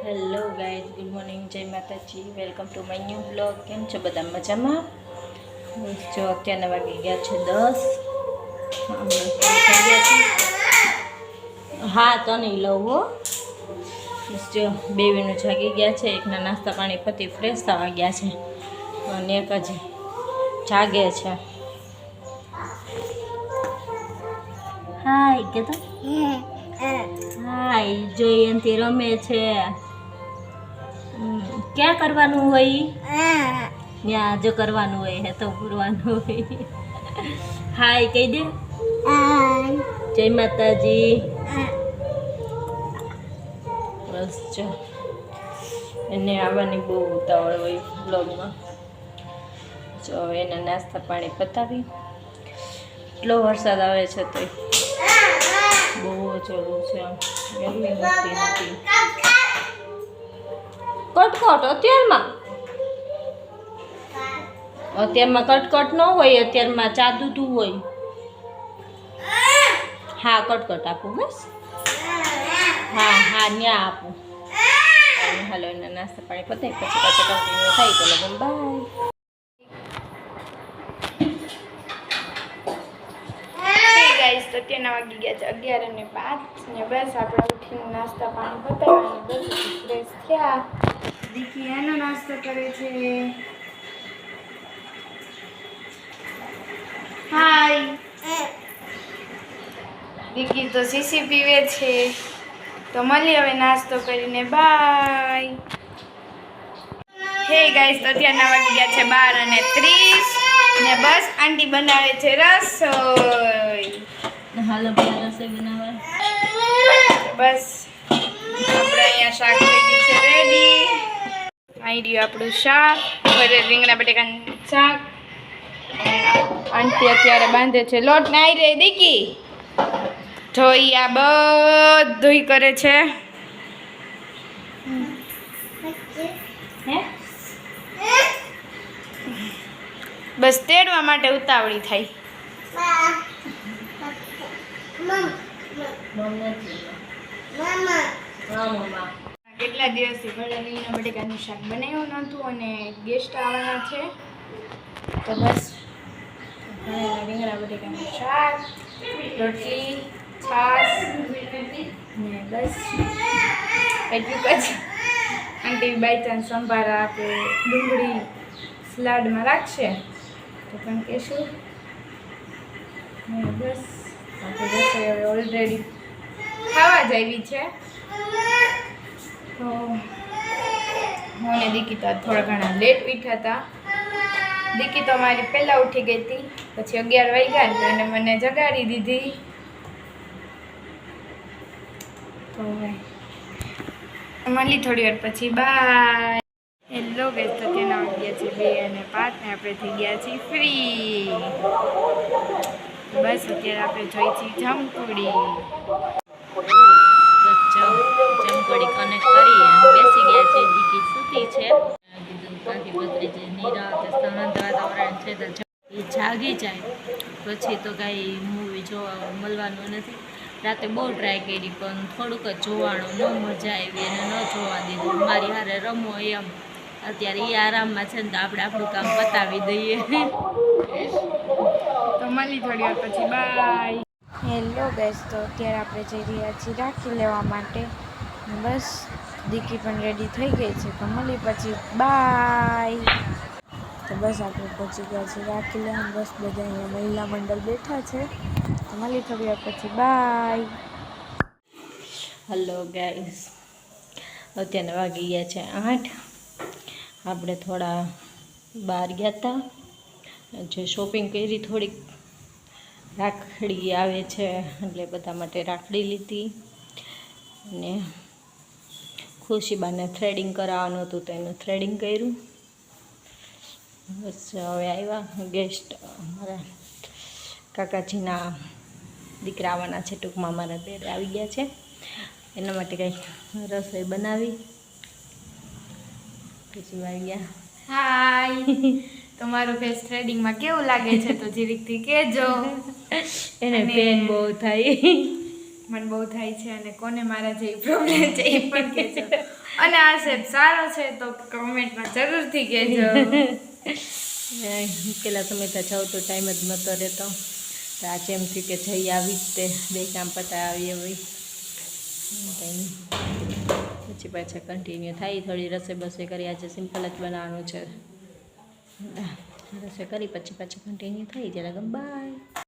Hello guys, good morning, જય માતાજી, welcome to my new blog. કેમ છો બધા? મજામાં? બસ જો અત્યારના વાગી ગયા છે 10. હા તો નહીં લઉં હો. બસ જો બેવીનું જાગી ગયા છે. એકના નાસ્તા પાણી પતિ ફ્રેશ થવા ગયા છે અને એક હજી જાગે છે. હાય કે તો હાય જોઈ એનથી રમે છે. ક્યાં કરવાનું હોય? ત્યાં જો કરવાનું હોય હે તો પૂરવાનું હોય. હાય કહી દે. જય માતાજી. બસ જો એને આવવાની બહુ ઉતાવળ હોય બ્લોગમાં. જો એના નાસ્તા પાણી પતાવી. એટલો વરસાદ આવે છે તો બહુ જરૂર છે. ગરમી હોતી નથી. કટકટ અત્યારમાં કટકટ ન હોય. અત્યારમાં ચા દૂધું હોય. હા કટકટ આપું બસ. હા હા ન્યા આપું. હાલો એના નાસ્તા પાણી પતાવી પછી પાછા કન્ટિન્યુ થાય તો લગન બાય. તો અત્યારના વાગી ગયા છે 11:05 ને બસ આપણે ઉઠીને નાસ્તા પાણી પતાવ્યા બસ ફ્રેશ થયા. દીકી એનો નાસ્તો કરે છે. હાય દીકી તો સીસી પીવે છે. તો મળી હવે નાસ્તો કરીને બાય. હે ગાઈસ, તો અત્યારના વાગી ગયા છે 12:30 ને બસ આંટી બનાવે છે રસોઈ. હાલો બધા રસોઈ બનાવવા. બસ આપણે અહીંયા શાક થઈ ગયું છે રેડી. આવી રહ્યું આપણું શાક. ઘરે રીંગણા બટેકાનું શાક. આંટી અત્યારે બાંધે છે લોટ ને આવી રહી દીકી. જોઈ આ બધું કરે છે. હે બસ તેડવા માટે ઉતાવળી થાય. કેટલા દિવસથી ઘરે રીંગણા બટેકાનું શાક બનાવ્યું નહોતું અને ગેસ્ટ આવવાના છે તો બસ રીંગણા બટેકાનું શાક, રોટલી, છાશ ને બસ એટલું જ. આંટી બાય ચાન્સ સંભારા આપે ડુંગળી સલાડમાં રાખશે તો પણ કહેશું. બસ આપણે રસોઈ હવે ઓલરેડી ખાવા જ આવી છે. તો હું ને દીકી તો થોડા ઘણા લેટ ઉઠ્યા હતા. દીકી તો મારી પહેલાં ઉઠી ગઈ હતી. પછી 11 વાગ્યા તો એને મને જગાડી દીધી. તો મળી થોડી વાર પછી બાય. હેલો ગાઈસ, તો તેના વાગ્યા છે 2:05 ને આપણે થઈ ગયા છીએ ફ્રી. બસ અત્યારે આપણે જોઈ છીએ જમકુડી. જમકુડી કનેક્ટ કરી બેસી ગયા છે. દીકી સૂતી છે. કીધું કાકી બદરી જે નિરાતે શાંત વાતાવરણ છે તો એ જાગી જાય પછી તો કાંઈ મૂવી જોવા મળવાનું નથી. રાતે બહુ ટ્રાય કરી પણ થોડુંક જ જોવાનું, ન મજા આવી અને ન જોવા દીધું. મારી હારે રમો એમ. અત્યારે એ આરામમાં છે ને તો આપણે આપણું કામ પતાવી દઈએ. તો મળી થોડી વાર પછી બાય. હેલો ગાઈસ, તો અત્યારે આપણે જઈ રહ્યા છીએ રાખી લેવા માટે. બસ દીકી પણ રેડી થઈ ગઈ છે તો મળી પછી બાય. તો બસ આપણે પહોંચી ગયા છીએ રાખી લેવા. બસ બધા અહીંયા મહિલા મંડળ બેઠા છે તો મળી થોડી વાર પછી બાય. હલો ગાઈસ, અત્યારના વાગી ગયા છે 8. આપણે થોડા બહાર ગયા હતા. જે શોપિંગ કરી થોડીક. રાખડી આવે છે એટલે બધા માટે રાખડી લીધી અને ખુશીબાને થ્રેડિંગ કરાવવાનું હતું તો એનું થ્રેડિંગ કર્યું. બસ હવે આવ્યા ગેસ્ટ. અમારા કાકાજીના દીકરા આવવાના છે. ટૂંકમાં મારા બેડ આવી ગયા છે. એના માટે કંઈક રસોઈ બનાવી. પછી આવી ગયા. હાય તમારું ફેસ થ્રેડિંગમાં કેવું લાગે છે તો જીરીકથી કહેજો. એને પેન બહુ થાય. મને બહુ થાય છે અને કોને મારા જેવી પ્રોબ્લેમ છે એ પણ કહેજો અને આ શેપ સારો છે તો કમેન્ટમાં જરૂરથી કહેજો. પેલા સમયતા જાઉં તો ટાઈમ જ નહોતો રહેતો, તો આજે એમ થયું કે જઈ આવી જ તે 2 કામ પતાવી હોય કંઈ પછી પાછા કન્ટિન્યુ થાય. થોડી રસોઈ બસોઈ કરી, આજે સિમ્પલ જ બનાવવાનું છે. રસોઈ કરી પછી પાછું કન્ટિન્યુ થઈ. જરા બાય.